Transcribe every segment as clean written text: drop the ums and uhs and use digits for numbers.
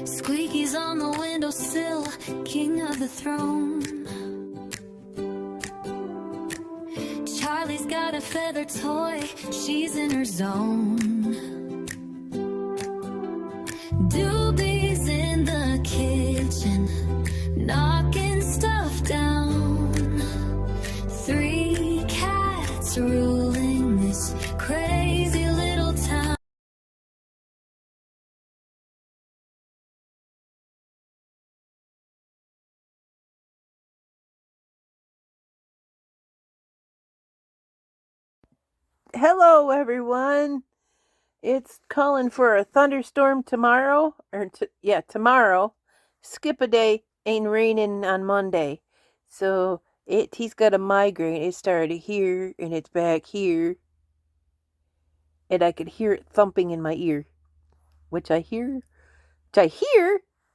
Squeaky's on the windowsill, king of the throne. Charlie's got a feather toy, she's in her zone. Doobie's in the kitchen, knocking stuff down. 3 cats ruling this crazy little town. Hello, everyone. It's calling for a thunderstorm tomorrow, tomorrow. Skip a day, ain't raining on Monday. So he's got a migraine. It started here and it's back here, and I could hear it thumping in my ear, which I hear.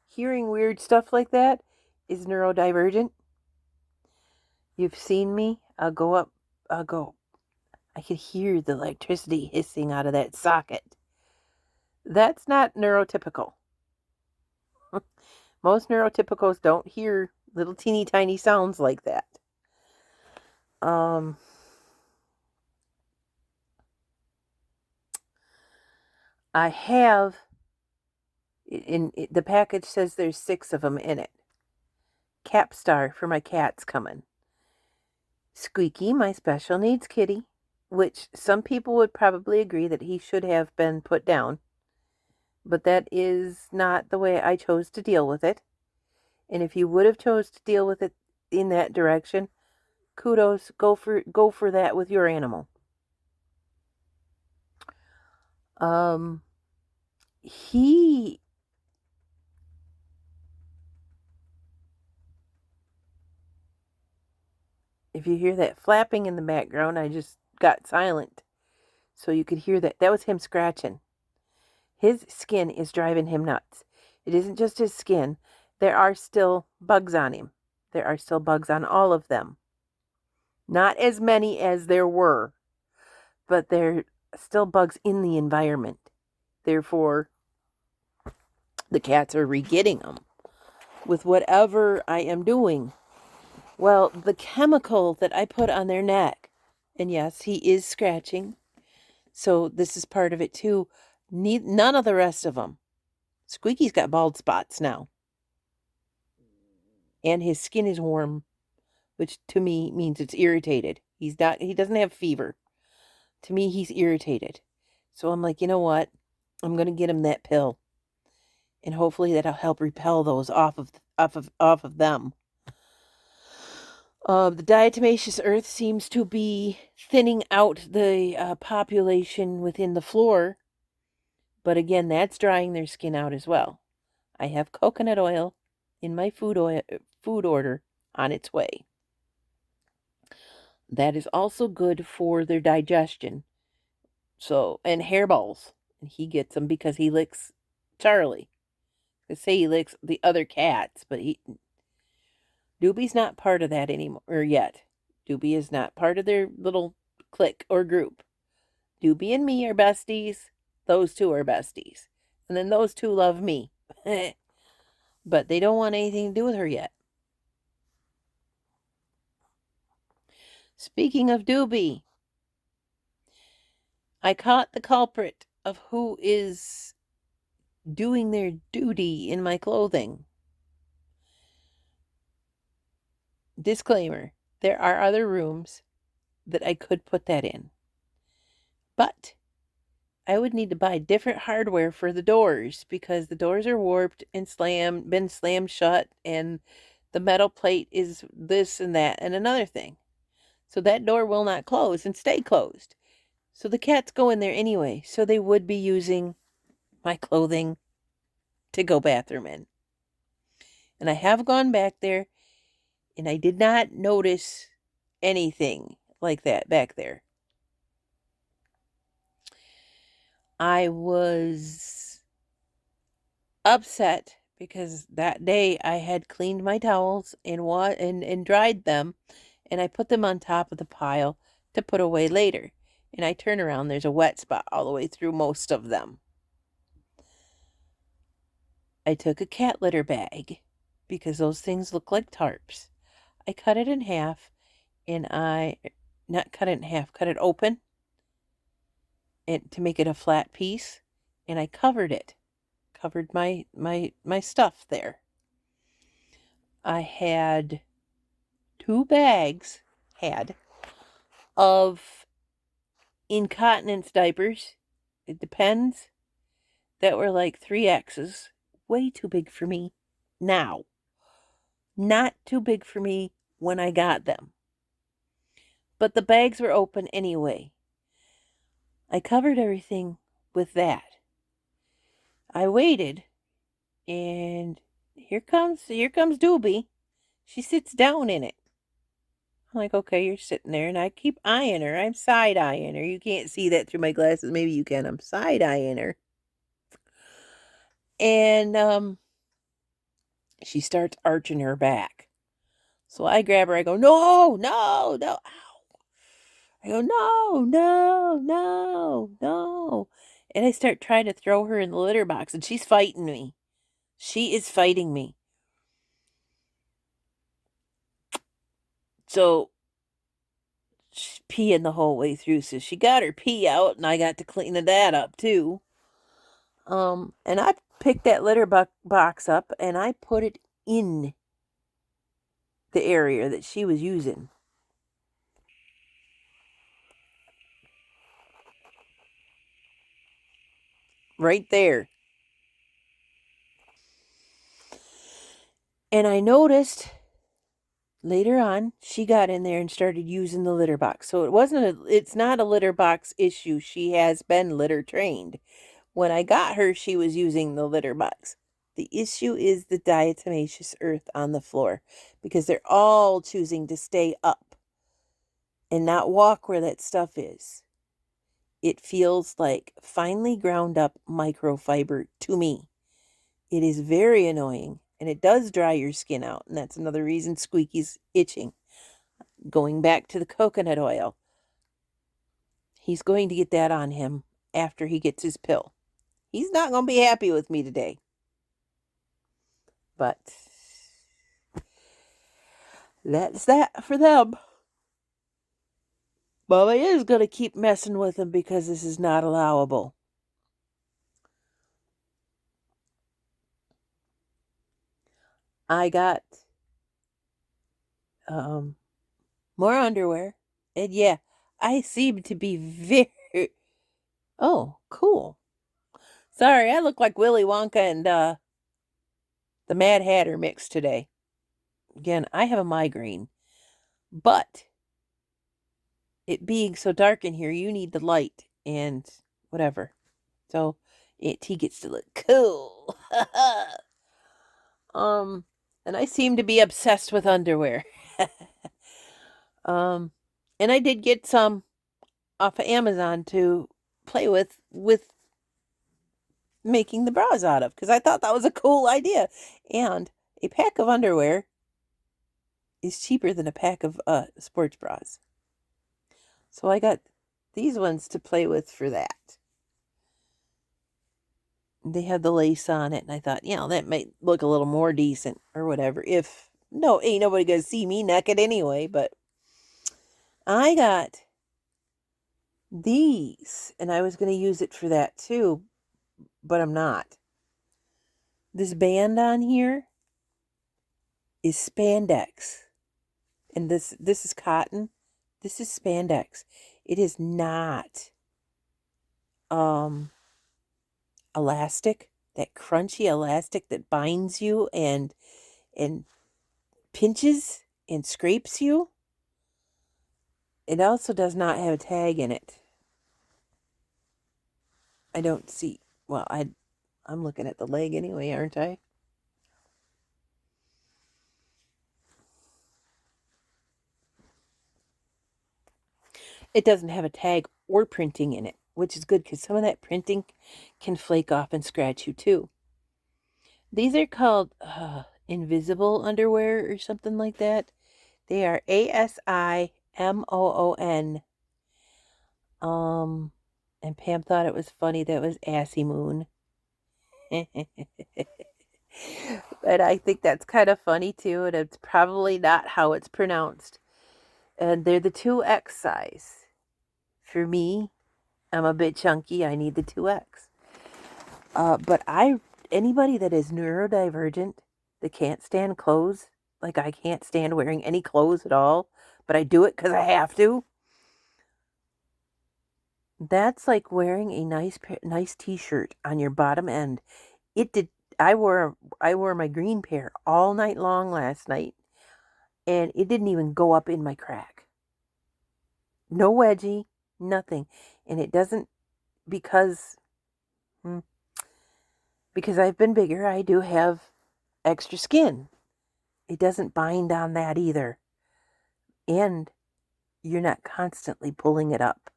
Hearing weird stuff like that is neurodivergent. You've seen me. I'll go. I could hear the electricity hissing out of that socket. That's not neurotypical. Most neurotypicals don't hear little teeny tiny sounds like that. I have, the package says there's 6 of them in it. Capstar for my cats coming. Squeaky, my special needs kitty, which some people would probably agree that he should have been put down. But that is not the way I chose to deal with it. And if you would have chose to deal with it in that direction, kudos, go for that with your animal. If you hear that flapping in the background, I just got silent so you could hear that. That was him scratching. His skin is driving him nuts. It isn't just his skin. There are still bugs on him. There are still bugs on all of them. Not as many as there were, but there are still bugs in the environment. Therefore, the cats are re-getting them with whatever I am doing. Well, the chemical that I put on their neck, and yes, he is scratching, so this is part of it too. None of the rest of them. Squeaky's got bald spots now. And his skin is warm, which to me means it's irritated. He doesn't have fever. To me, he's irritated. So I'm like, you know what? I'm going to get him that pill. And hopefully that'll help repel those off of them. The diatomaceous earth seems to be thinning out the population within the floor. But again, that's drying their skin out as well. I have coconut oil in my food order on its way. That is also good for their digestion. So, and hairballs. And he gets them because he licks Charlie. I say he licks the other cats, but Doobie's not part of that anymore, or yet. Doobie is not part of their little clique or group. Doobie and me are besties. Those 2 are besties. And then those 2 love me. But they don't want anything to do with her yet. Speaking of Doobie, I caught the culprit of who is doing their duty in my clothing. Disclaimer, there are other rooms that I could put that in. But I would need to buy different hardware for the doors because the doors are warped and been slammed shut, and the metal plate is this and that and another thing. So that door will not close and stay closed. So the cats go in there anyway. So they would be using my clothing to go bathroom in. And I have gone back there, and I did not notice anything like that back there. I was upset because that day I had cleaned my towels and dried them, and I put them on top of the pile to put away later. And I turn around, there's a wet spot all the way through most of them. I took a cat litter bag because those things look like tarps. I cut it in half and not cut it in half, cut it open and to make it a flat piece, and I covered it. Covered my stuff there. I had 2 bags of incontinence diapers. It depends. That were like 3X's. Way too big for me now. Not too big for me when I got them. But the bags were open anyway. I covered everything with that. I waited, and here comes Doobie. She sits down in it. I'm like, okay, you're sitting there, and I keep eyeing her. I'm side eyeing her. You can't see that through my glasses. Maybe you can. I'm side eyeing her. And she starts arching her back. So I grab her. I go, no, no, no. Ow. I go, no, no, no, no. And I start trying to throw her in the litter box, and she's fighting me. She is fighting me. So she's peeing the whole way through. So she got her pee out, and I got to clean that up too. And I picked that litter box up, and I put it in the area that she was using. Right there. And I noticed later on she got in there and started using the litter box. So it's not a litter box issue. She has been litter trained. When I got her, she was using the litter box. The issue is the diatomaceous earth on the floor because they're all choosing to stay up and not walk where that stuff is. It feels like finely ground up microfiber to me. It is very annoying, and it does dry your skin out, and that's another reason Squeaky's itching. Going back to the coconut oil, he's going to get that on him after he gets his pill. He's not going to be happy with me today. But that's that for them. Mama is going to keep messing with him because this is not allowable. I got more underwear. And yeah, I seem to be very... Oh, cool. Sorry, I look like Willy Wonka and the Mad Hatter mix today. Again, I have a migraine. But it being so dark in here, you need the light and whatever. So he gets to look cool. And I seem to be obsessed with underwear. And I did get some off of Amazon to play with making the bras out of because I thought that was a cool idea. And a pack of underwear is cheaper than a pack of sports bras. So I got these ones to play with for that. They had the lace on it, and I thought, that might look a little more decent or whatever. Ain't nobody gonna see me naked anyway, but I got these, and I was gonna use it for that too, but I'm not. This band on here is spandex, and this is cotton. This is spandex. It is not elastic, that crunchy elastic that binds you and pinches and scrapes you. It also does not have a tag in it. I don't see. Well, I'm looking at the leg anyway, aren't I? It doesn't have a tag or printing in it, which is good because some of that printing can flake off and scratch you too. These are called invisible underwear or something like that. They are ASIMOON. And Pam thought it was funny that was Assy Moon. And I think that's kind of funny too, and it's probably not how it's pronounced. And they're the 2X size. For me, I'm a bit chunky. I need the 2X. But anybody that is neurodivergent, that can't stand clothes, like I can't stand wearing any clothes at all, but I do it because I have to. That's like wearing a nice t-shirt on your bottom end. It did. I wore my green pair all night long last night, and it didn't even go up in my crack. No wedgie, nothing, and it doesn't because I've been bigger. I do have extra skin. It doesn't bind on that either, and you're not constantly pulling it up.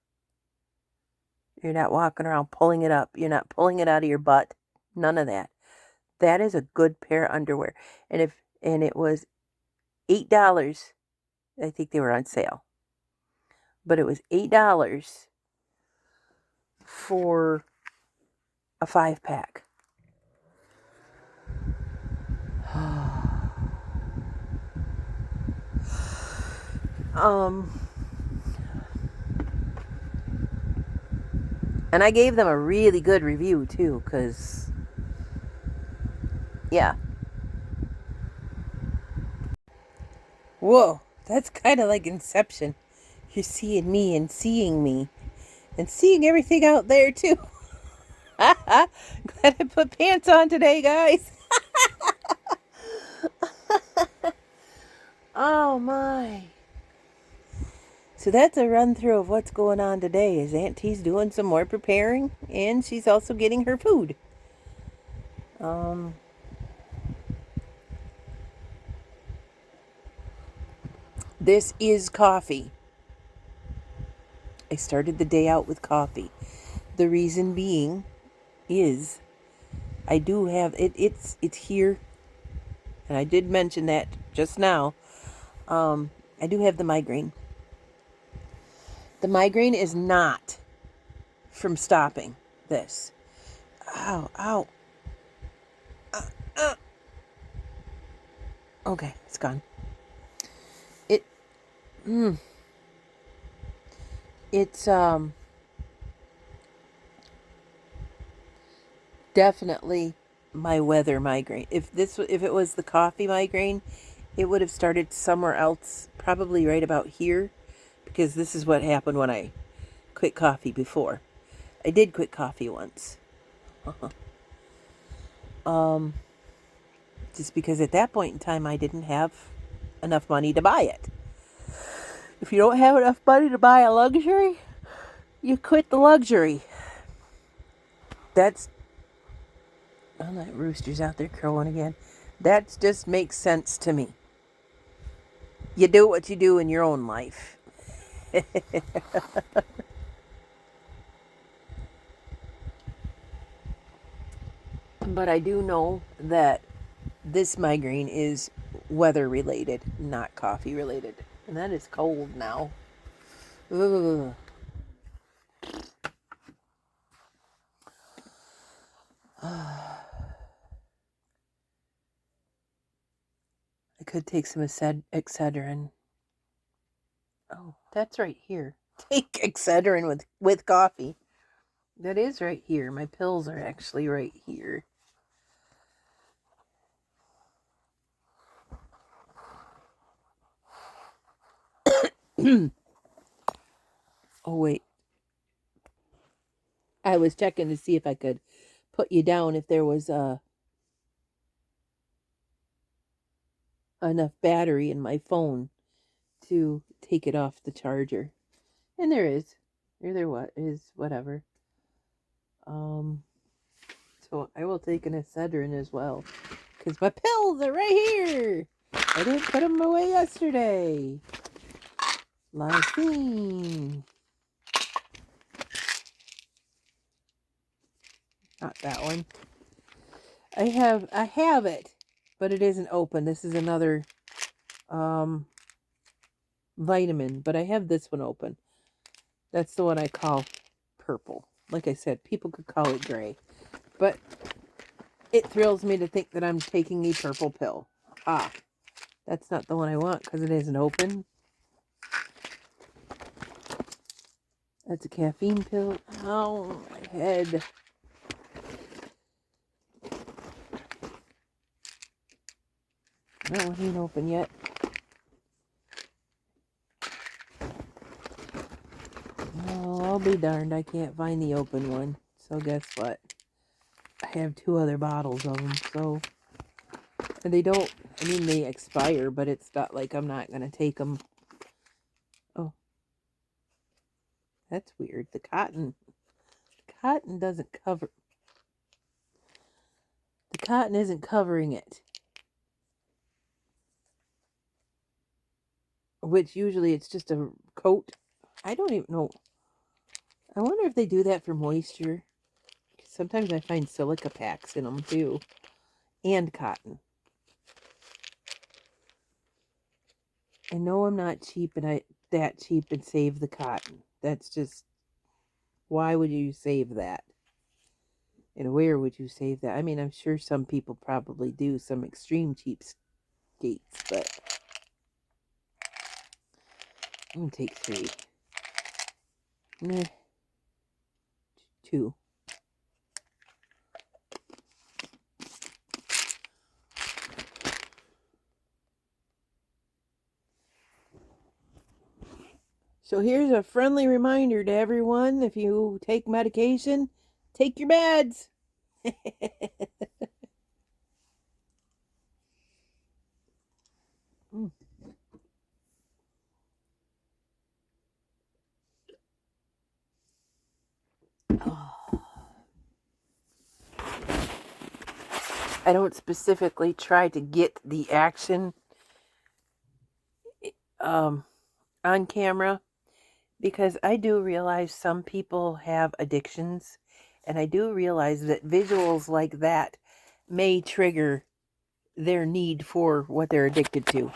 You're not walking around pulling it up. You're not pulling it out of your butt. None of that. That is a good pair of underwear. And it was $8. I think they were on sale. But it was $8 for a 5-pack. And I gave them a really good review too, because yeah. Whoa, that's kind of like Inception. You're seeing me and seeing everything out there too. Glad I put pants on today, guys. Oh my. So that's a run through of what's going on today. Is Auntie's doing some more preparing, and she's also getting her food. This is coffee. I started the day out with coffee. The reason being is I do have it's here, and I did mention that just now. I do have the migraine. The migraine is not from stopping this. Ow, ow. Okay, it's gone. It's definitely my weather migraine. If it was the coffee migraine, it would have started somewhere else, probably right about here, because this is what happened when I quit coffee before. I did quit coffee once. Just because at that point in time I didn't have enough money to buy it. If you don't have enough money to buy a luxury, you quit the luxury. That rooster's out there crowing again. That just makes sense to me. You do what you do in your own life. But I do know that this migraine is weather related, not coffee related. And that is cold now. Ugh. I could take some Excedrin. Oh, that's right here. Take Excedrin with coffee. That is right here. My pills are actually right here. Oh, wait. I was checking to see if I could put you down if there was enough battery in my phone to take it off the charger. And there is. There is whatever. So I will take an Excedrin as well, because my pills are right here. I didn't put them away yesterday. Lysine. Not that one. I have it, but it isn't open. This is another vitamin, but I have this one open. That's the one I call purple. Like I said, people could call it gray, but It thrills me to think that I'm taking a purple pill. Ah, that's not the one I want because it isn't open. That's a caffeine pill. Oh, my head. That one ain't open yet. Oh, I'll be darned. I can't find the open one. So guess what? I have 2 other bottles of them. So, and they don't, I mean, they expire, but it's not like I'm not going to take them. Oh, that's weird. The cotton doesn't cover, the cotton isn't covering it. Which usually it's just a coat. I don't even know. I wonder if they do that for moisture. Sometimes I find silica packs in them too. And cotton. I know I'm not cheap and that cheap and save the cotton. That's just, why would you save that? And where would you save that? I mean, I'm sure some people probably do, some extreme cheapskates, but I'm going to take 3. Nah, 2. So here's a friendly reminder to everyone, if you take medication, take your meds. Mm. Oh. I don't specifically try to get the action on camera because I do realize some people have addictions, and I do realize that visuals like that may trigger their need for what they're addicted to.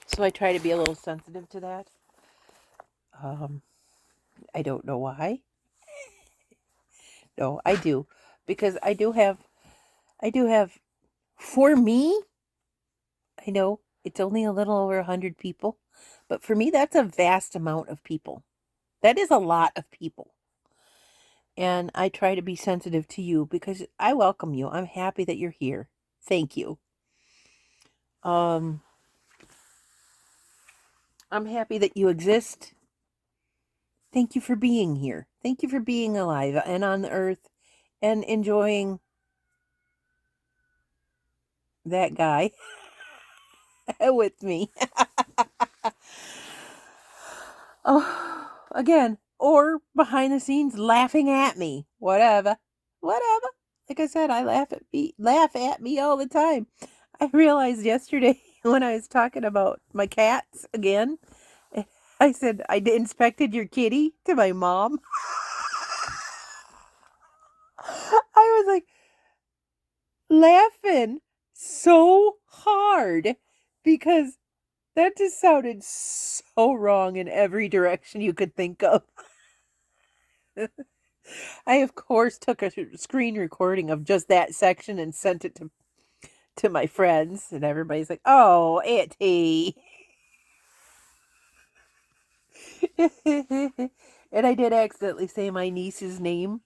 So I try to be a little sensitive to that. I don't know why. No, I do. Because I do have, for me, I know it's only a little over 100 people, but for me, that's a vast amount of people. That is a lot of people. And I try to be sensitive to you because I welcome you. I'm happy that you're here. Thank you. I'm happy that you exist. Thank you for being here. Thank you for being alive and on the earth and enjoying that guy with me. Oh, again, or behind the scenes laughing at me. Whatever. Whatever. Like I said, I laugh at me all the time. I realized yesterday when I was talking about my cats again, I said I inspected your kitty to my mom. I was like laughing so hard because that just sounded so wrong in every direction you could think of. I, of course, took a screen recording of just that section and sent it to my friends, and everybody's like, "Oh, Auntie." And I did accidentally say my niece's name.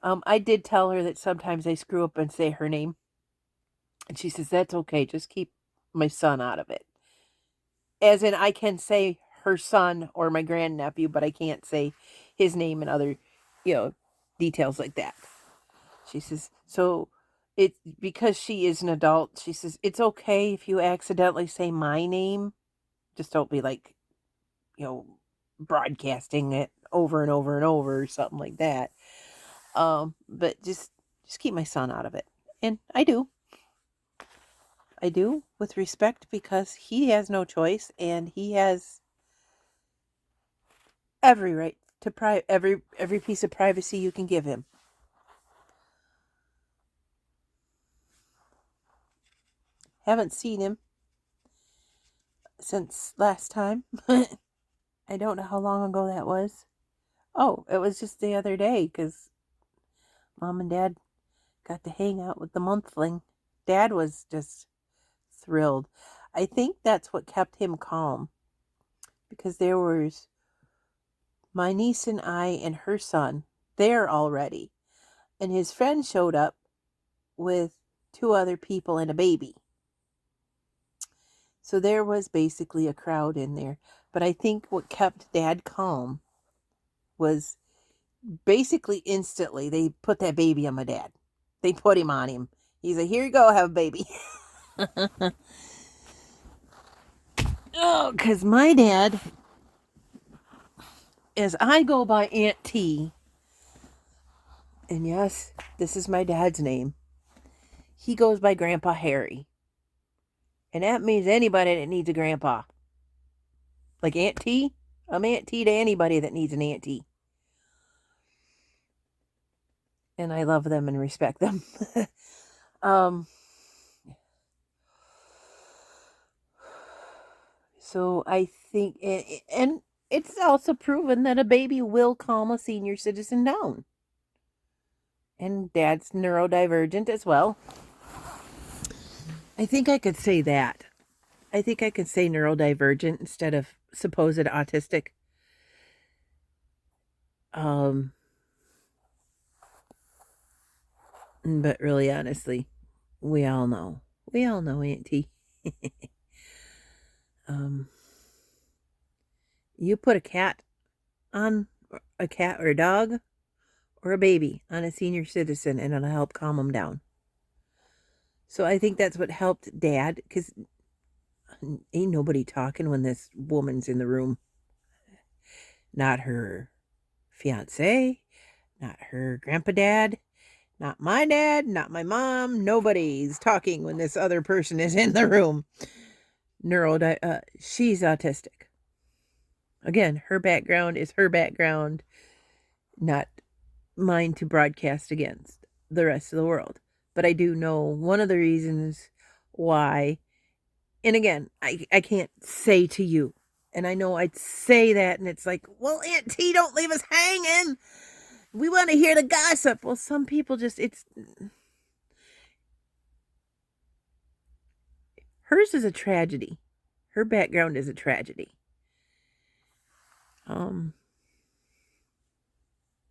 I did tell her that sometimes I screw up and say her name, and she says that's okay. Just keep my son out of it. As in, I can say her son or my grandnephew, but I can't say his name and other, you know, details like that. She says, so it's because she is an adult. She says, it's okay if you accidentally say my name. Just don't be like, you know, broadcasting it over and over and over or something like that. But just keep my son out of it. And I do. I do with respect because he has no choice and he has every right to every piece of privacy you can give him. Haven't seen him since last time. I don't know how long ago that was. Oh, it was just the other day because Mom and Dad got to hang out with the monthling. Dad was just thrilled. I think that's what kept him calm, because there was my niece and I and her son there already, and his friend showed up with 2 other people and a baby. So there was basically a crowd in there. But I think what kept Dad calm was basically instantly they put that baby on my dad. They put him on him. He's like, here you go, have a baby. Oh, because my dad, as I go by Aunt T, and yes, this is my dad's name, he goes by Grandpa Harry. And that means anybody that needs a grandpa. Like Aunt T, I'm Aunt T to anybody that needs an Aunt T. And I love them and respect them. So I think, and it's also proven that a baby will calm a senior citizen down. And Dad's neurodivergent as well. I think I could say that. I think I could say neurodivergent instead of supposed autistic. But really, honestly, we all know. We all know Auntie. You put a cat or a dog or a baby on a senior citizen and it'll help calm them down. So I think that's what helped Dad, because ain't nobody talking when this woman's in the room. Not her fiance, not her grandpa dad, not my dad, not my mom. Nobody's talking when this other person is in the room. She's autistic. Again, her background is her background, not mine to broadcast against the rest of the world. But I do know one of the reasons why, and again, I can't say to you, and I know I'd say that, and it's like, well, Aunt T, don't leave us hanging. We want to hear the gossip. Well, some people just, hers is a tragedy. Her background is a tragedy.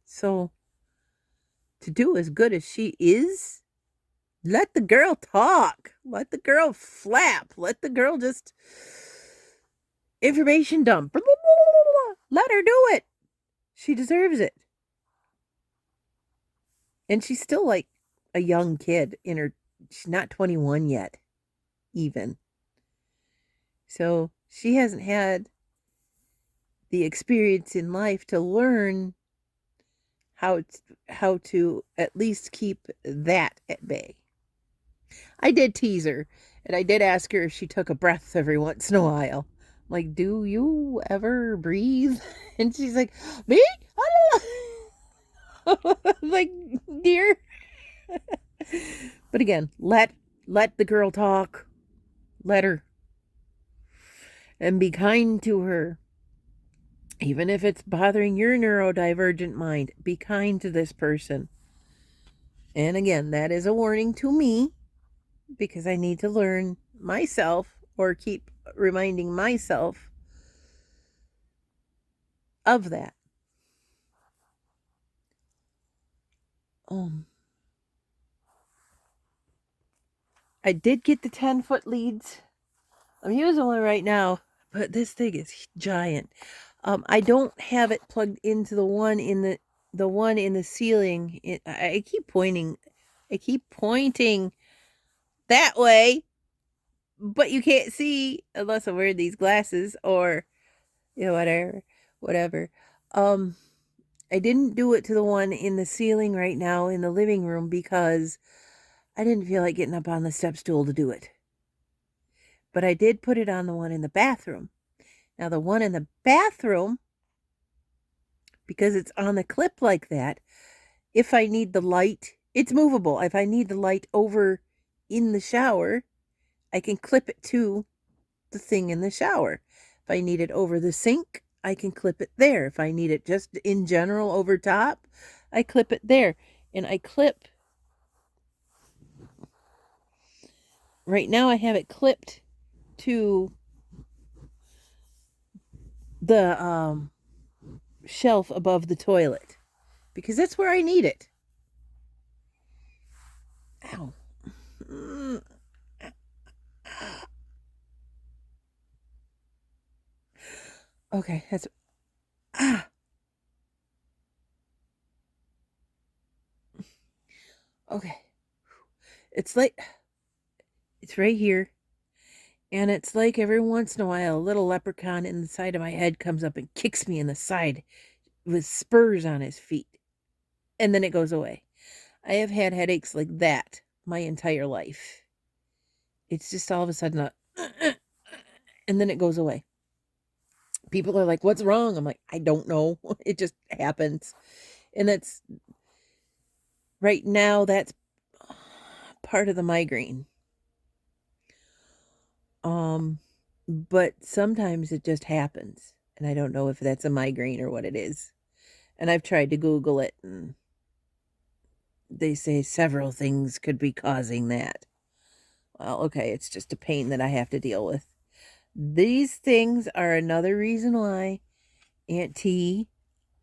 So to do as good as she is, let the girl talk. Let the girl flap. Let the girl just information dump. Let her do it. She deserves it. And she's still like a young kid she's not 21 yet, even. So she hasn't had the experience in life to learn how to at least keep that at bay. I did tease her, and I did ask her if she took a breath every once in a while. Like, do you ever breathe? And she's like, me? Like, dear. But again, let the girl talk. Let her. And be kind to her. Even if it's bothering your neurodivergent mind, be kind to this person. And again, that is a warning to me, because I need to learn myself, or keep reminding myself of that. I did get the 10-foot leads. I'm using one right now, but this thing is giant. I don't have it plugged into the one in the ceiling. I keep pointing that way, but you can't see unless I'm wearing these glasses, or whatever. I didn't do it to the one in the ceiling right now in the living room because I didn't feel like getting up on the step stool to do it. But I did put it on the one in the bathroom. Now the one in the bathroom, because it's on the clip like that, if I need the light, it's movable. If I need the light over in the shower, I can clip it to the thing in the shower. If I need it over the sink, I can clip it there. If I need it just in general over top, I clip it there. And I clip, right now I have it clipped to the shelf above the toilet because that's where I need it. Ow. Okay, that's okay. It's like it's right here. And it's like every once in a while a little leprechaun in the side of my head comes up and kicks me in the side with spurs on his feet. And then it goes away. I have had headaches like that my entire life. It's just all of a sudden and then it goes away. People are like, "What's wrong?" I'm like, "I don't know. It just happens." And that's right now that's part of the migraine. But sometimes it just happens, and I don't know if that's a migraine or what it is. And I've tried to Google it, and they say several things could be causing that. Well, okay, it's just a pain that I have to deal with. These things are another reason why Aunt T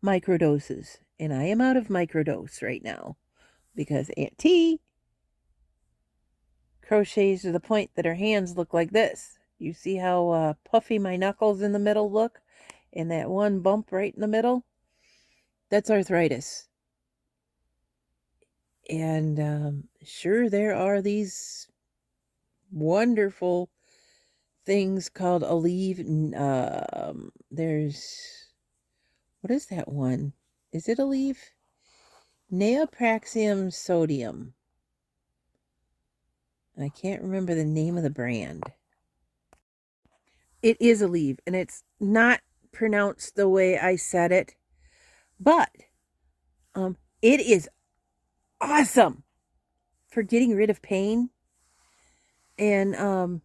microdoses, and I am out of microdose right now because Aunt T crochets to the point that her hands look like this. You see how puffy my knuckles in the middle look? And that one bump right in the middle? That's arthritis. And sure, there are these wonderful things called Aleve. There's, what is that one? Is it Aleve? Neopraxium sodium. I can't remember the name of the brand. It is Aleve, and it's not pronounced the way I said it, but it is awesome for getting rid of pain. And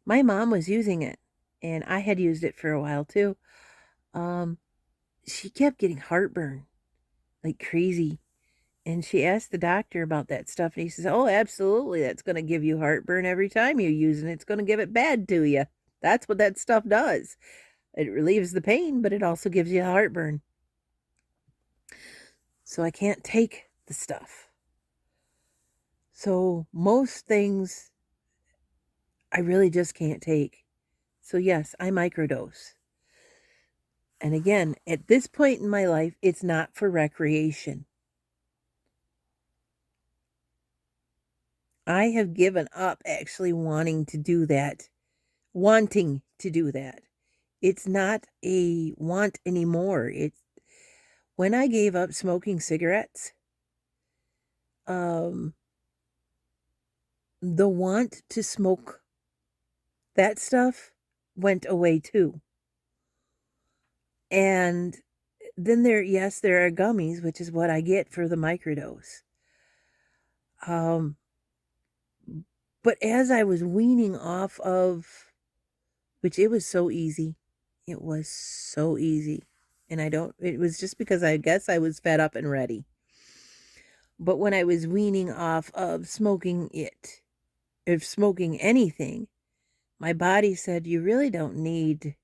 my mom was using it, and I had used it for a while too. She kept getting heartburn like crazy. And she asked the doctor about that stuff, and he says, "Oh, absolutely, that's going to give you heartburn every time you use it. It's going to give it bad to you. That's what that stuff does. It relieves the pain, but it also gives you heartburn." So I can't take the stuff. So most things I really just can't take. So yes, I microdose. And again, at this point in my life, it's not for recreation. I have given up actually wanting to do that. It's not a want anymore. It's when I gave up smoking cigarettes, um, the want to smoke that stuff went away too. And then there are gummies, which is what I get for the microdose. Um, but as I was weaning off of, which it was so easy. It was so easy. And it was just because I guess I was fed up and ready. But when I was weaning off of smoking anything, my body said, you really don't need,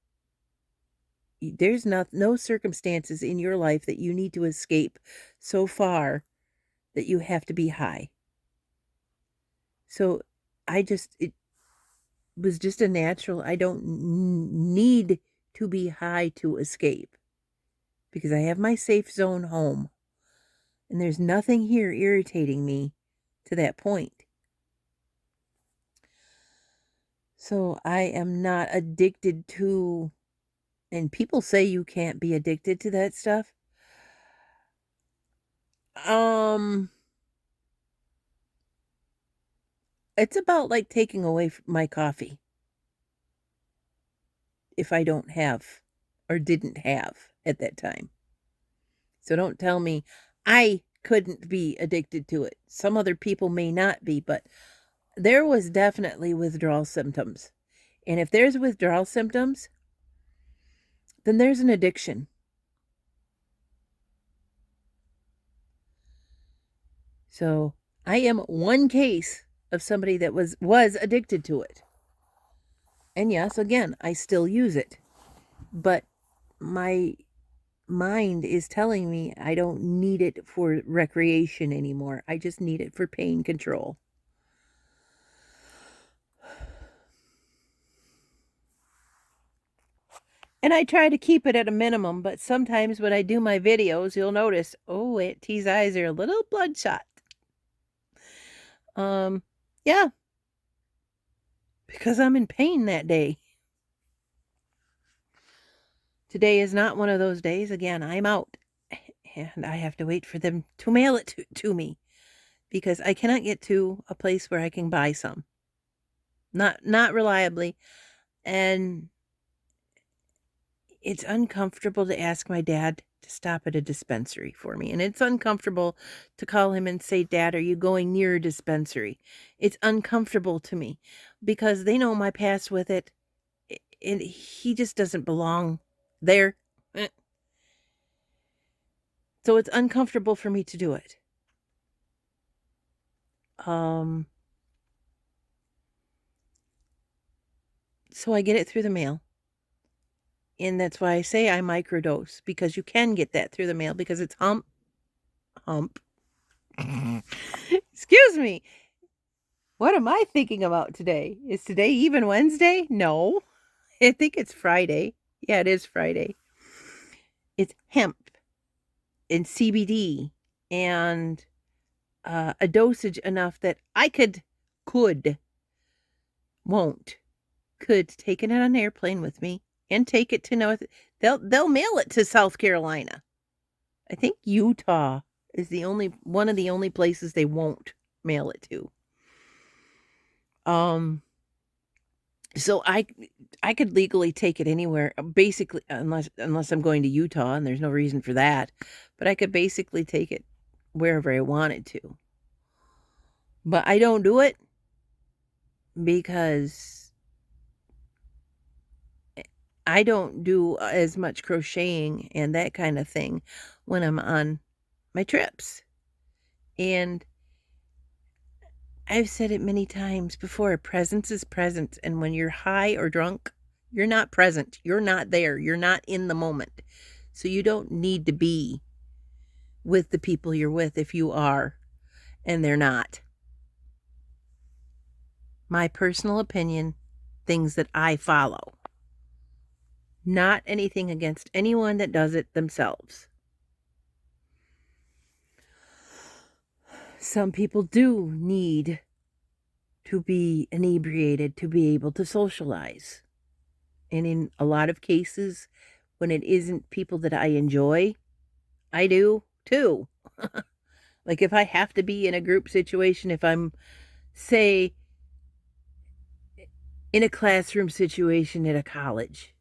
there's no circumstances in your life that you need to escape so far that you have to be high. So it was just a natural, I don't need to be high to escape because I have my safe zone home and there's nothing here irritating me to that point. So I am not addicted to, and people say you can't be addicted to that stuff. It's about like taking away my coffee if I don't have or didn't have at that time. So don't tell me I couldn't be addicted to it. Some other people may not be, but there was definitely withdrawal symptoms. And if there's withdrawal symptoms, then there's an addiction. So I am one case of somebody that was addicted to it. And yes, again, I still use it. But my mind is telling me I don't need it for recreation anymore. I just need it for pain control. And I try to keep it at a minimum, but sometimes when I do my videos, you'll notice, oh, Aunt T's eyes are a little bloodshot. Yeah, because I'm in pain that day. Today is not one of those days. Again, I'm out, and I have to wait for them to mail it to me because I cannot get to a place where I can buy some. Not reliably, and it's uncomfortable to ask my dad to stop at a dispensary for me. And it's uncomfortable to call him and say, Dad, are you going near a dispensary? It's uncomfortable to me because they know my past with it. And he just doesn't belong there. So it's uncomfortable for me to do it. So I get it through the mail. And that's why I say I microdose, because you can get that through the mail because it's hump. Excuse me. What am I thinking about today? Is today even Wednesday? No. I think it's Friday. Yeah, it is Friday. It's hemp and CBD and a dosage enough that I could take it on an airplane with me and take it to North. They'll mail it to South Carolina. I think Utah is one of the only places they won't mail it to. So I could legally take it anywhere, basically, unless I'm going to Utah, and there's no reason for that. But I could basically take it wherever I wanted to. But I don't do it because I don't do as much crocheting and that kind of thing when I'm on my trips. And I've said it many times before, presence is present. And when you're high or drunk, you're not present. You're not there. You're not in the moment. So you don't need to be with the people you're with if you are and they're not. My personal opinion, things that I follow. Not anything against anyone that does it themselves. Some people do need to be inebriated to be able to socialize. And in a lot of cases, when it isn't people that I enjoy, I do too. Like if I have to be in a group situation, if I'm, say, in a classroom situation at a college,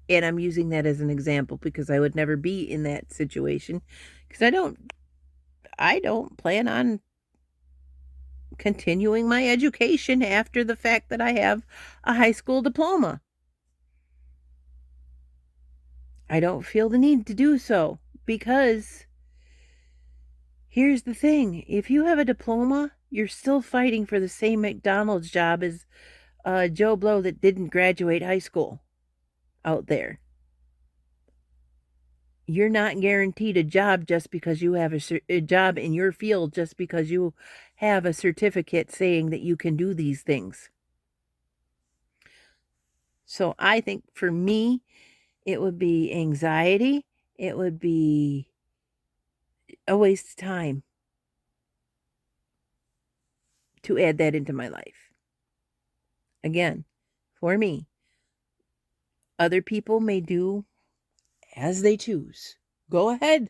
and I'm using that as an example because I would never be in that situation because I don't plan on continuing my education after the fact that I have a high school diploma. I don't feel the need to do so because here's the thing. If you have a diploma, you're still fighting for the same McDonald's job as Joe Blow that didn't graduate high school out there. You're not guaranteed a job just because you have a job in your field, just because you have a certificate saying that you can do these things. So I think for me, it would be anxiety. It would be a waste of time to add that into my life. Again, for me, other people may do as they choose. Go ahead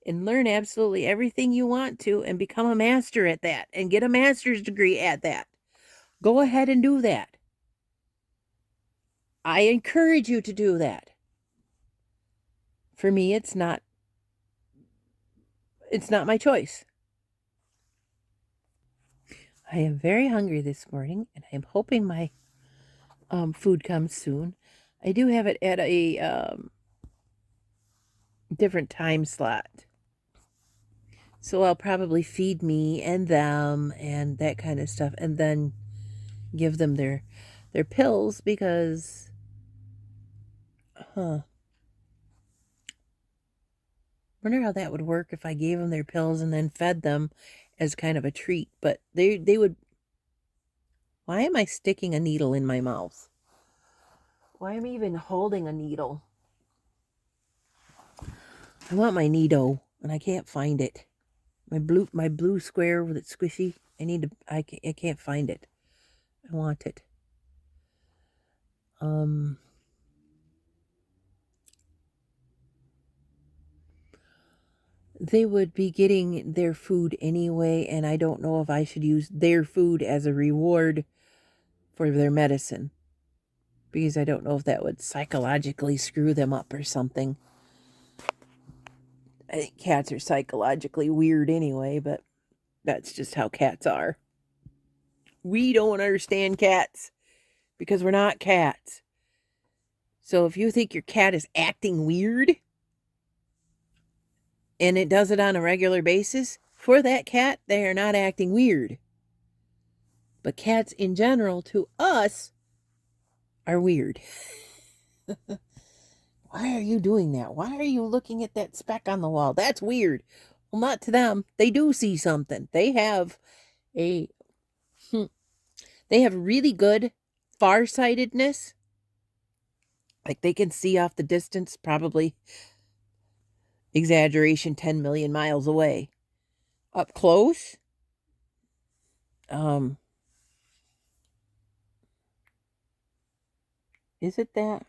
and learn absolutely everything you want to and become a master at that and get a master's degree at that. Go ahead and do that. I encourage you to do that. For me, it's not my choice. I am very hungry this morning, and I am hoping my food comes soon. I do have it at a different time slot. So I'll probably feed me and them and that kind of stuff, and then give them their pills because, wonder how that would work if I gave them their pills and then fed them as kind of a treat. But they would. Why am I sticking a needle in my mouth? Why am I even holding a needle? I want my needle and I can't find it. My blue square with it squishy. I can't find it. I want it. They would be getting their food anyway, and I don't know if I should use their food as a reward for their medicine, because I don't know if that would psychologically screw them up or something. I think cats are psychologically weird anyway, but that's just how cats are. We don't understand cats because we're not cats. So if you think your cat is acting weird and it does it on a regular basis, for that cat, they are not acting weird. But cats in general, to us, are weird. Why are you doing that? Why are you looking at that speck on the wall? That's weird. Well, not to them. They do see something. They have really good farsightedness. Like they can see off the distance, probably, exaggeration, 10 million miles away. Up close, is it that?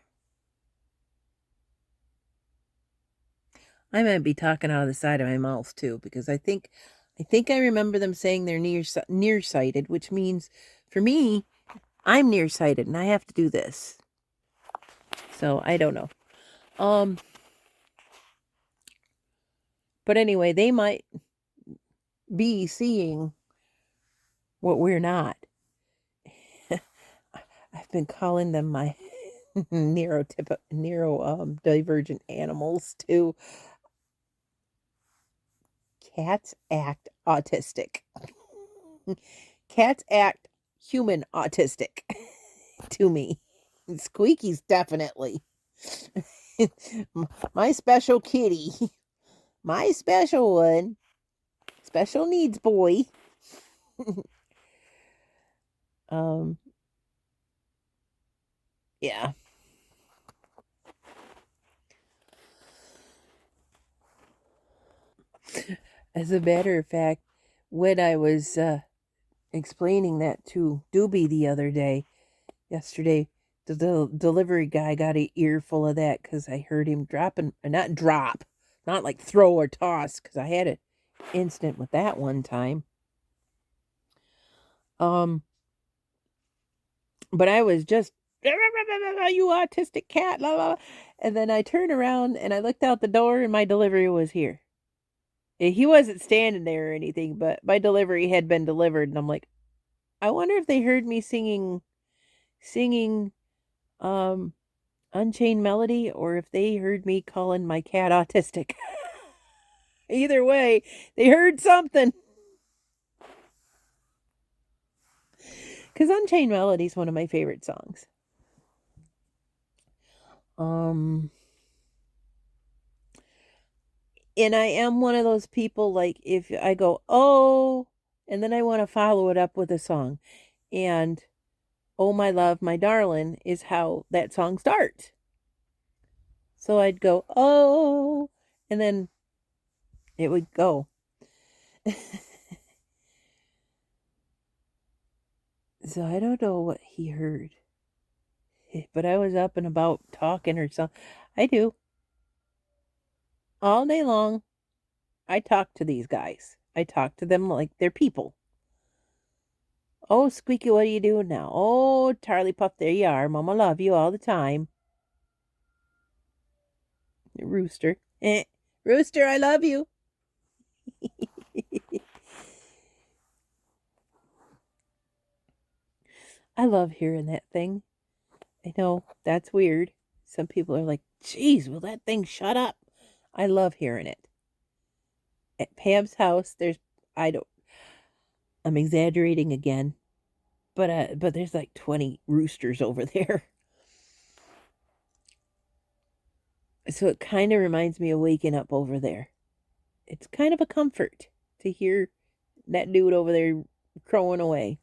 I might be talking out of the side of my mouth too, because I think I remember them saying they're nearsighted, which means for me, I'm nearsighted and I have to do this. So I don't know. But anyway, they might be seeing what we're not. I've been calling them my neurodivergent animals too. Cats act autistic. Cats act human autistic to me. Squeaky's definitely. My special kitty. My special one. Special needs boy. Yeah. As a matter of fact, when I was explaining that to Doobie the other day, yesterday, the delivery guy got an earful of that because I heard him not like throw or toss, because I had an incident with that one time. But I was just, you autistic cat, la la. And then I turned around and I looked out the door and my delivery was here. He wasn't standing there or anything, but my delivery had been delivered, and I'm like, I wonder if they heard me singing Unchained Melody, or if they heard me calling my cat autistic. Either way, they heard something. Because Unchained Melody is one of my favorite songs. And I am one of those people, like, if I go, oh, and then I want to follow it up with a song. And Oh My Love, My Darling is how that song starts. So I'd go, oh, and then it would go. So I don't know what he heard. But I was up and about talking or something. I do. All day long, I talk to these guys. I talk to them like they're people. Oh, Squeaky, what are you doing now? Oh, Charlie Puff, there you are. Mama love you all the time. Rooster. Rooster, I love you. I love hearing that thing. I know, that's weird. Some people are like, geez, will that thing shut up? I love hearing it. At Pam's house, I'm exaggerating again, but there's like 20 roosters over there. So it kind of reminds me of waking up over there. It's kind of a comfort to hear that dude over there crowing away.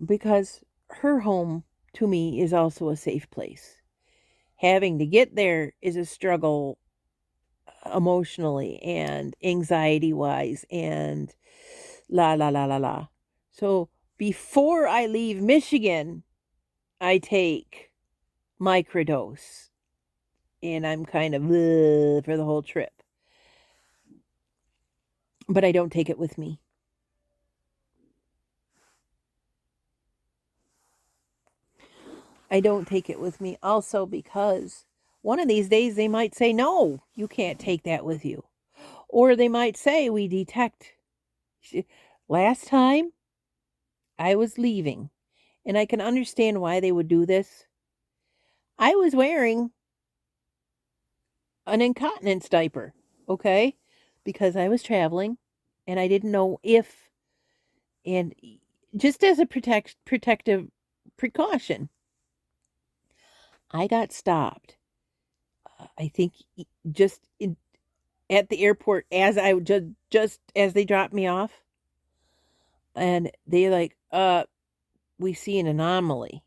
Because her home, to me, is also a safe place. Having to get there is a struggle emotionally and anxiety wise and la la la la la. So before I leave Michigan, I take microdose and I'm kind of for the whole trip. But I don't take it with me. I don't take it with me also because one of these days they might say, no, you can't take that with you. Or they might say, we detect. Last time I was leaving, and I can understand why they would do this. I was wearing an incontinence diaper, okay? Because I was traveling and I didn't know if, and just as a protective precaution, I got stopped. I think just at the airport as I just as they dropped me off, and they like, we see an anomaly.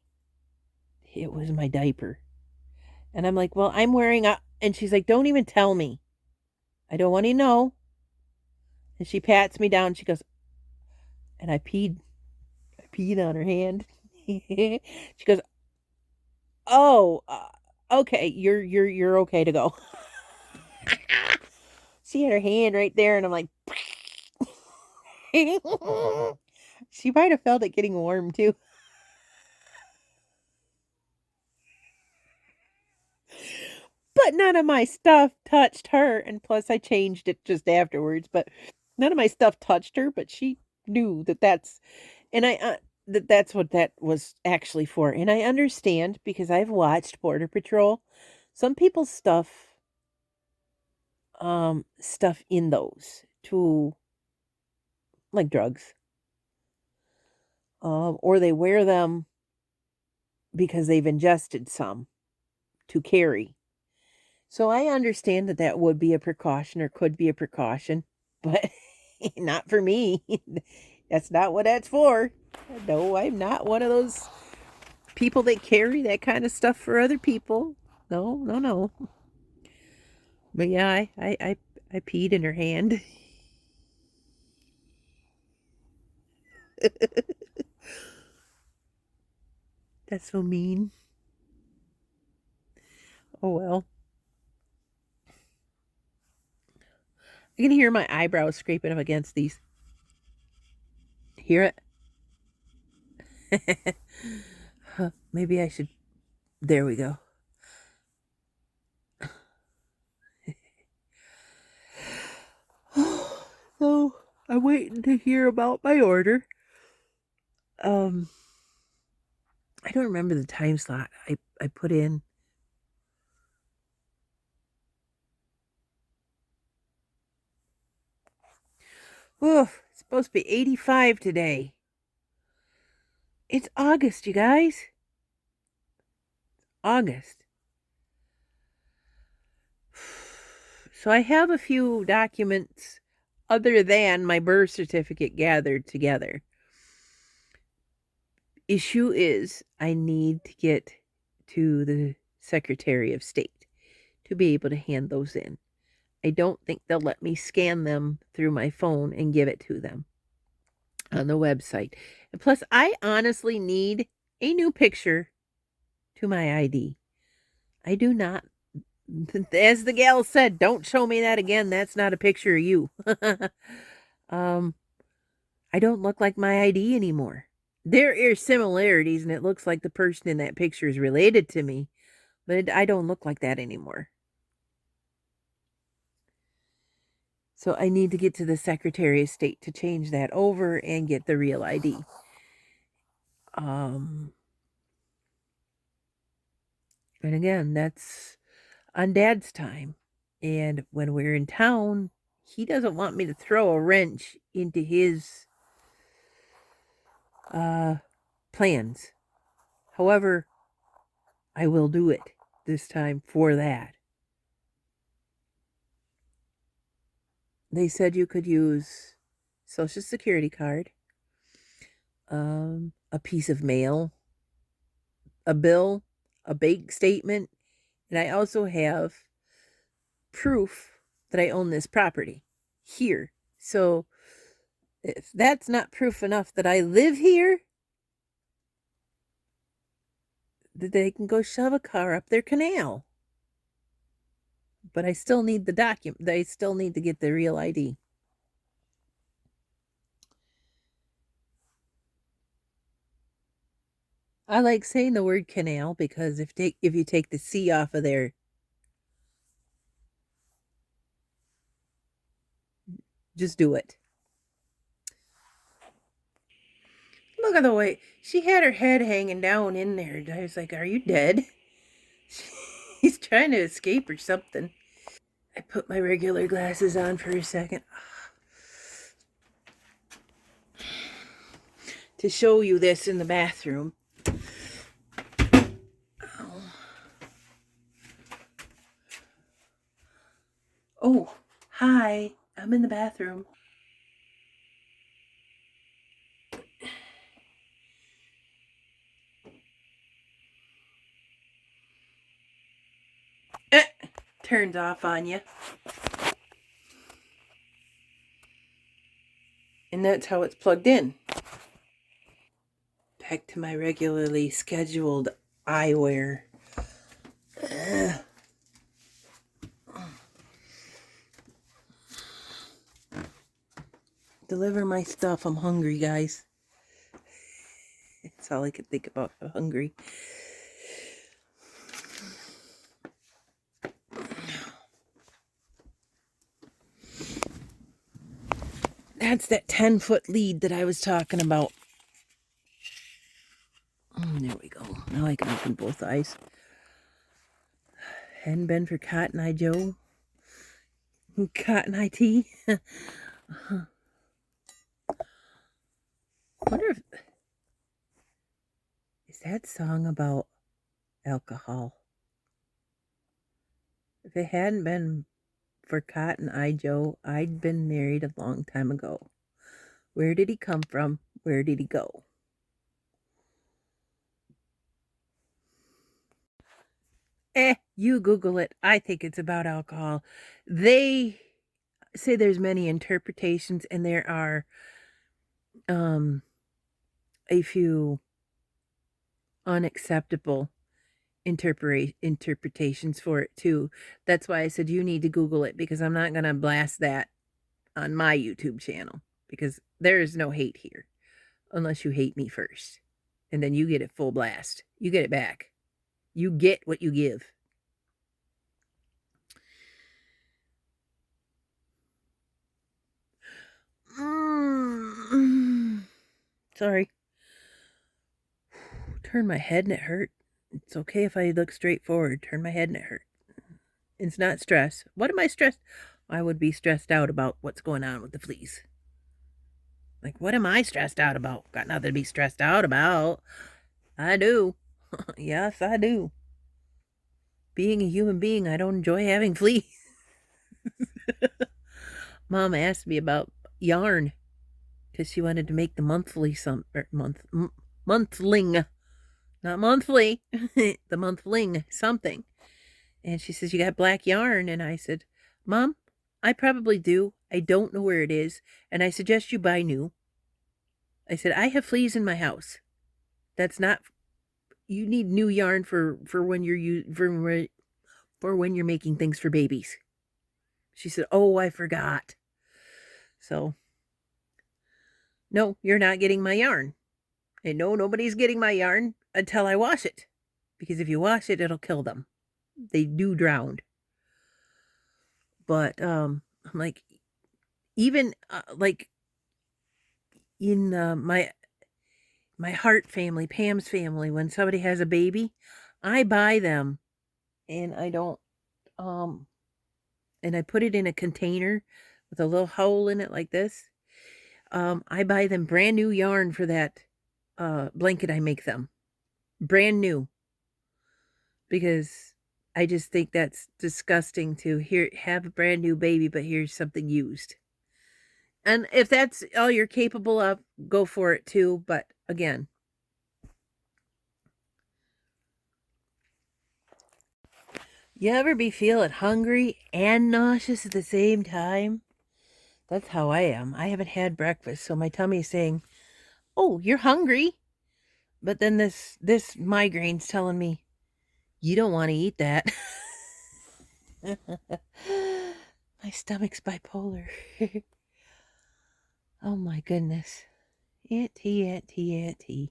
It was my diaper. And I'm like, well, I'm wearing a, and she's like, don't even tell me. I don't want to know. And she pats me down. She goes, and I peed on her hand. She goes, oh, okay, you're okay to go. She had her hand right there, and I'm like, she might have felt it getting warm too. But none of my stuff touched her, and plus I changed it just afterwards. But none of my stuff touched her. But she knew that and that's what that was actually for. And I understand because I've watched Border Patrol. Some people's stuff in those to like drugs, or they wear them because they've ingested some to carry. So I understand that that would be a precaution or could be a precaution, but not for me. That's not what that's for. No, I'm not one of those people that carry that kind of stuff for other people. No, no, no. But yeah, I peed in her hand. That's so mean. Oh well. I can hear my eyebrows scraping up against these. Hear it? Maybe I should. There we go. So I'm waiting to hear about my order. Um, I don't remember the time slot I put in. Oof, it's supposed to be 85 today. It's August, you guys. August. So I have a few documents other than my birth certificate gathered together. Issue is I need to get to the Secretary of State to be able to hand those in. I don't think they'll let me scan them through my phone and give it to them on the website. And plus, I honestly need a new picture to my ID. I do not, as the gal said, don't show me that again. That's not a picture of you. um, I don't look like my ID anymore. There are similarities, and it looks like the person in that picture is related to me, but I don't look like that anymore. So I need to get to the Secretary of State to change that over and get the real ID. And again, that's on Dad's time. And when we're in town, he doesn't want me to throw a wrench into his plans. However, I will do it this time for that. They said you could use Social Security card, a piece of mail, a bill, a bank statement, and I also have proof that I own this property here. So if that's not proof enough that I live here, that they can go shove a car up their canal. But I still need the document. I still need to get the real ID. I like saying the word canal because if you take the C off of there, just do it. Look at the way she had her head hanging down in there. I was like, "Are you dead?" He's trying to escape or something. I put my regular glasses on for a second to show you this in the bathroom. Oh, hi. I'm in the bathroom. Turns off on you. And that's how it's plugged in. Back to my regularly scheduled eyewear. Deliver my stuff. I'm hungry, guys. That's all I could think about. I'm hungry. That's that 10-foot lead that I was talking about. There we go. Now I can open both eyes. Hadn't been for Cotton Eye Joe. Cotton Eye Tea. Wonder if is that song about alcohol? If it hadn't been for Cotton Eye Joe, I'd been married a long time ago. Where did he come from? Where did he go? You Google it. I think it's about alcohol. They say there's many interpretations, and there are a few unacceptable interpretations for it too. That's why I said you need to Google it, because I'm not going to blast that on my YouTube channel, because there is no hate here unless you hate me first, and then you get it full blast. You get it back. You get what you give. Sorry. Turn my head and it hurt. It's okay if I look straight forward. Turn my head and it hurt. It's not stress. What am I stressed? I would be stressed out about what's going on with the fleas. Like, what am I stressed out about? Got nothing to be stressed out about. I do. Yes, I do. Being a human being, I don't enjoy having fleas. Mom asked me about yarn because she wanted to make the monthling, not monthly, the monthling something. And she says, "You got black yarn?" And I said, "Mom, I probably do. I don't know where it is. And I suggest you buy new." I said, "I have fleas in my house. That's not, you need new yarn for when for when you're making things for babies." She said, "Oh, I forgot." So, no, you're not getting my yarn. And no, nobody's getting my yarn until I wash it. Because if you wash it, it'll kill them. They do drown. But I'm like, even like in my Hart family, Pam's family, when somebody has a baby, I buy them, and I don't and I put it in a container with a little hole in it like this. I buy them brand new yarn for that blanket I make them. Brand new. Because I just think that's disgusting to have a brand new baby, but here's something used. And if that's all you're capable of, go for it too. But again, you ever be feeling hungry and nauseous at the same time? That's how I am. I haven't had breakfast, so my tummy's saying, "Oh, you're hungry." But then this migraine's telling me, "You don't want to eat that." My stomach's bipolar. Oh my goodness. It. The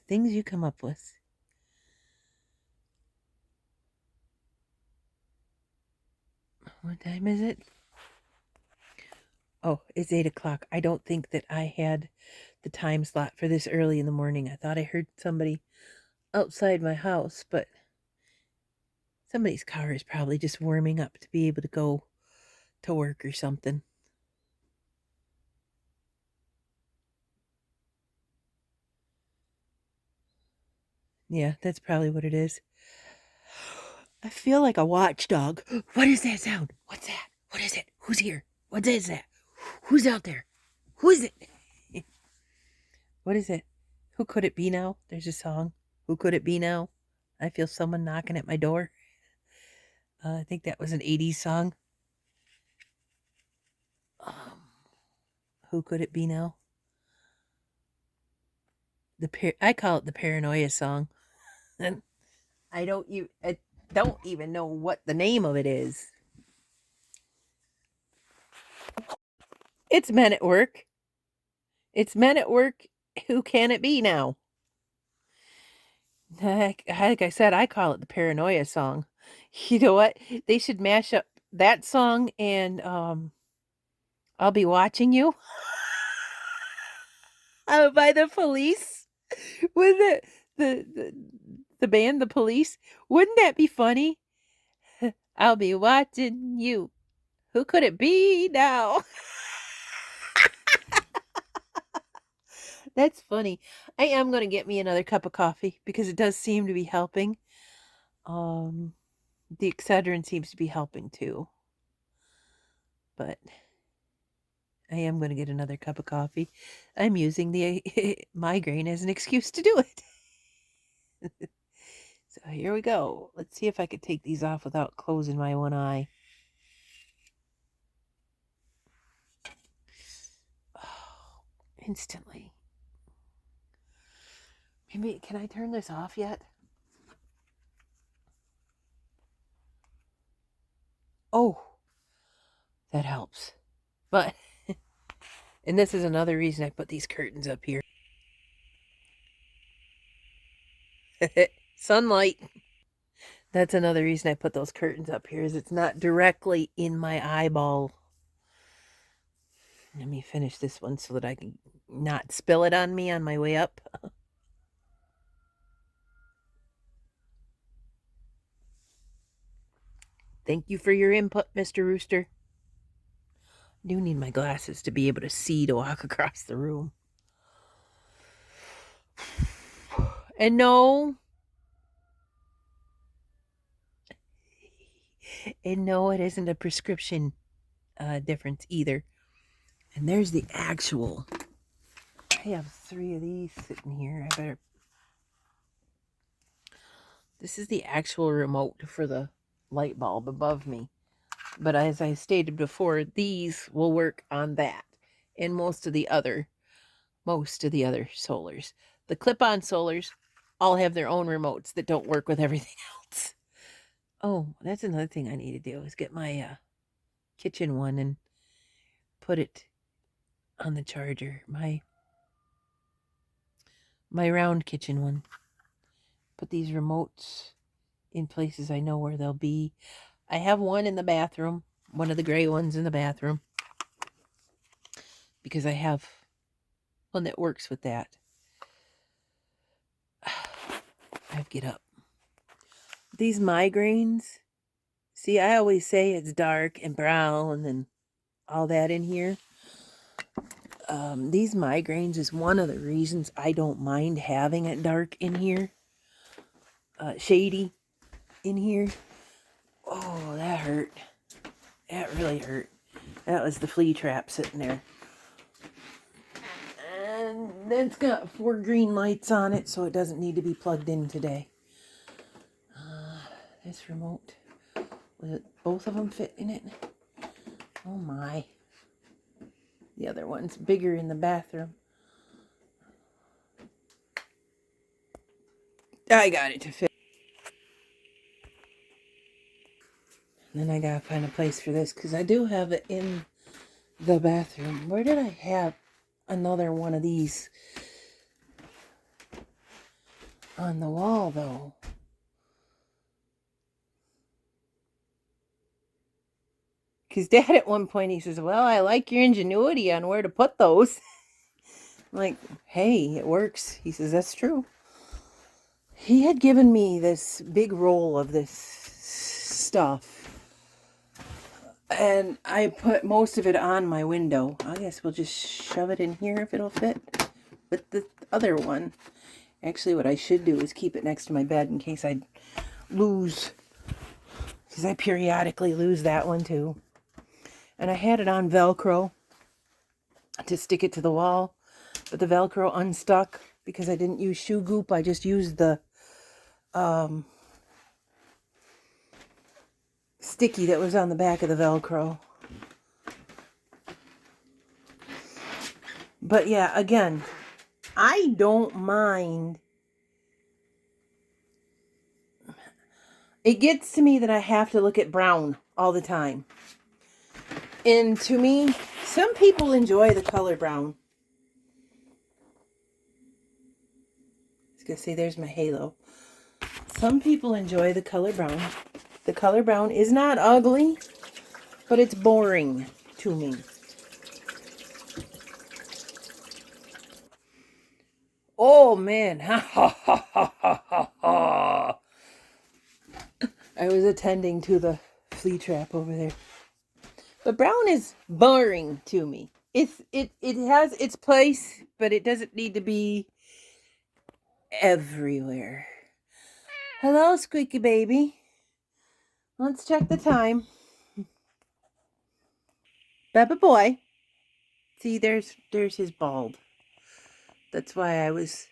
things you come up with. What time is it? Oh, it's 8 o'clock. I don't think that I had the time slot for this early in the morning. I thought I heard somebody outside my house, but somebody's car is probably just warming up to be able to go to work or something. Yeah, that's probably what it is. I feel like a watchdog. What is that sound? What's that? What is it? Who's here? What is that? Who's out there? Who is it? What is it? Who could it be now? There's a song. Who could it be now? I feel someone knocking at my door. I think that was an 80s song. Who could it be now? I call it the paranoia song. And I don't even know what the name of it is. It's Men at Work. It's Men at Work. Who can it be now? Like I said, I call it the paranoia song. You know what? They should mash up that song and I'll Be Watching You by the Police. With the band The Police. Wouldn't that be funny? I'll be watching you. Who could it be now? That's funny. I am going to get me another cup of coffee because it does seem to be helping. The Excedrin seems to be helping too. But I am going to get another cup of coffee. I'm using the migraine as an excuse to do it. So here we go. Let's see if I could take these off without closing my one eye. Oh, instantly. Maybe, can I turn this off yet? Oh, that helps. But, and this is another reason I put these curtains up here. Sunlight. That's another reason I put those curtains up here, is it's not directly in my eyeball. Let me finish this one so that I can not spill it on me on my way up. Thank you for your input, Mr. Rooster. I do need my glasses to be able to see to walk across the room. And no, it isn't a prescription difference either. And there's the actual. I have 3 of these sitting here. This is the actual remote for the light bulb above me. But as I stated before, these will work on that and most of the other solars. The clip-on solars all have their own remotes that don't work with everything else. Oh, that's another thing I need to do, is get my kitchen one and put it on the charger. My round kitchen one. Put these remotes in places I know where they'll be. I have one in the bathroom, one of the gray ones in the bathroom, because I have one that works with that. I have to get up. These migraines See, I always say it's dark and brown and all that in here. These migraines is one of the reasons I don't mind having it dark in here. Shady in here. Oh, that hurt. That really hurt. That was the flea trap sitting there. And it's got 4 green lights on it, so it doesn't need to be plugged in today. This remote, will both of them fit in it? Oh my. The other one's bigger in the bathroom. I got it to fit. And then I gotta find a place for this, because I do have it in the bathroom. Where did I have another one of these on the wall, though? Because Dad at one point, he says, well, I like your ingenuity on where to put those. I'm like, hey, it works. He says, that's true. He had given me this big roll of this stuff. And I put most of it on my window. I guess we'll just shove it in here if it'll fit with the other one. Actually, what I should do is keep it next to my bed in case I lose. Because I periodically lose that one too. And I had it on Velcro to stick it to the wall. But the Velcro unstuck because I didn't use shoe goop. I just used the sticky that was on the back of the Velcro. But yeah, again, I don't mind. It gets to me that I have to look at brown all the time. And to me, some people enjoy the color brown. I was going to say, there's my halo. Some people enjoy the color brown. The color brown is not ugly, but it's boring to me. Oh, man. Ha, ha, ha, ha, ha, ha. I was attending to the flea trap over there. But brown is boring to me. It has its place, but it doesn't need to be everywhere. Hello, squeaky baby. Let's check the time. Baba boy. See, there's his bald. That's why I was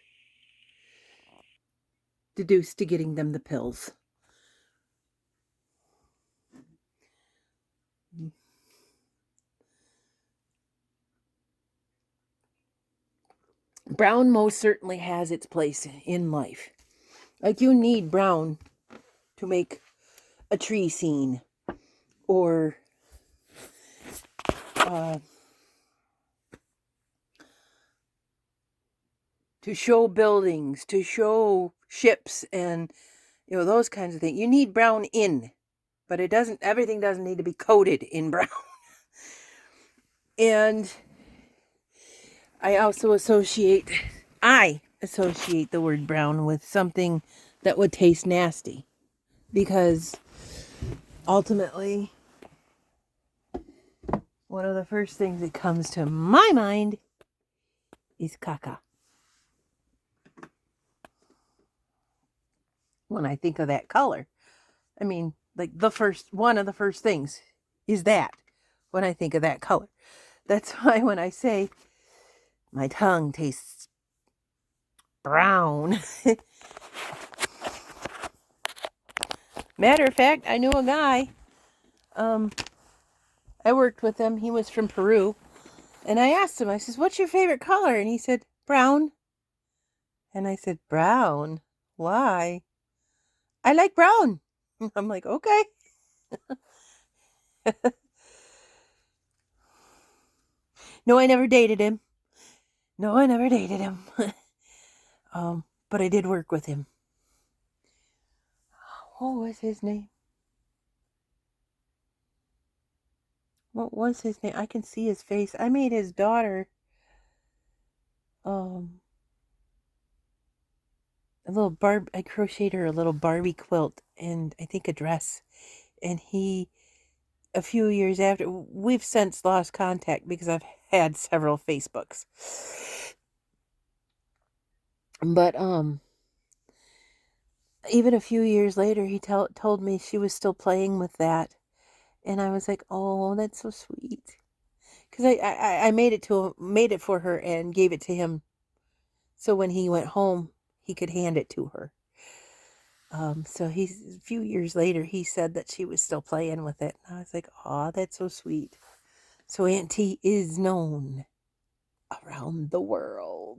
deduced to getting them the pills. Brown most certainly has its place in life. Like, you need brown to make a tree scene, or to show buildings, to show ships, and those kinds of things. You need brown in, but everything doesn't need to be coated in brown. And I also associate the word brown with something that would taste nasty, because ultimately one of the first things that comes to my mind is caca. When I think of that color, I mean, like, one of the first things is that when I think of that color. That's why when I say my tongue tastes brown. Matter of fact, I knew a guy. I worked with him. He was from Peru. And I asked him, I says, what's your favorite color? And he said, brown. And I said, brown? Why? I like brown. I'm like, okay. No, I never dated him. But I did work with him. What was his name? I can see his face. I made his daughter I crocheted her a little Barbie quilt and I think a dress. And a few years after, we've since lost contact because I've had several Facebooks. But even a few years later, he told me she was still playing with that, and I was like, "Oh, that's so sweet." Because I made it for her and gave it to him, so when he went home, he could hand it to her. So a few years later, he said that she was still playing with it, and I was like, "Oh, that's so sweet." So Auntie is known around the world.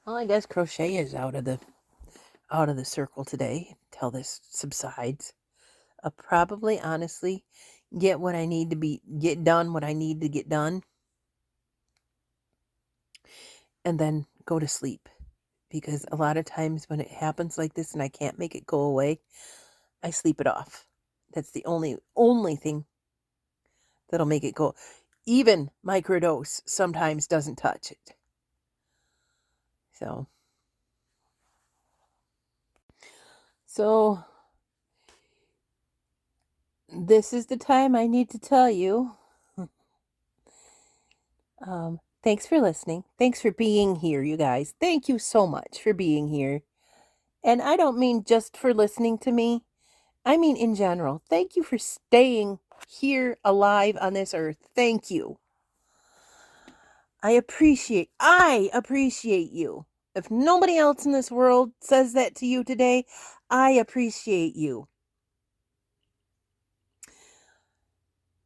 Well, I guess crochet is out of the circle today till this subsides. I'll probably honestly get what I need to get done, what I need to get done, and then go to sleep. Because a lot of times when it happens like this and I can't make it go away, I sleep it off. That's the only thing that'll make it go. Even microdose sometimes doesn't touch it. So this is the time I need to tell you. Thanks for listening. Thanks for being here, you guys. Thank you so much for being here. And I don't mean just for listening to me. I mean in general. Thank you for staying here alive on this earth. Thank you. I appreciate you. If nobody else in this world says that to you today, I appreciate you.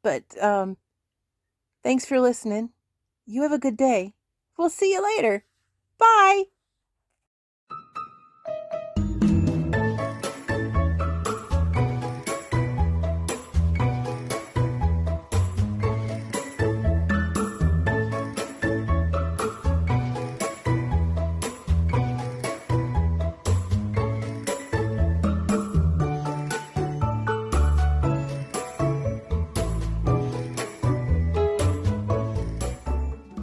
But thanks for listening. You have a good day. We'll see you later. Bye.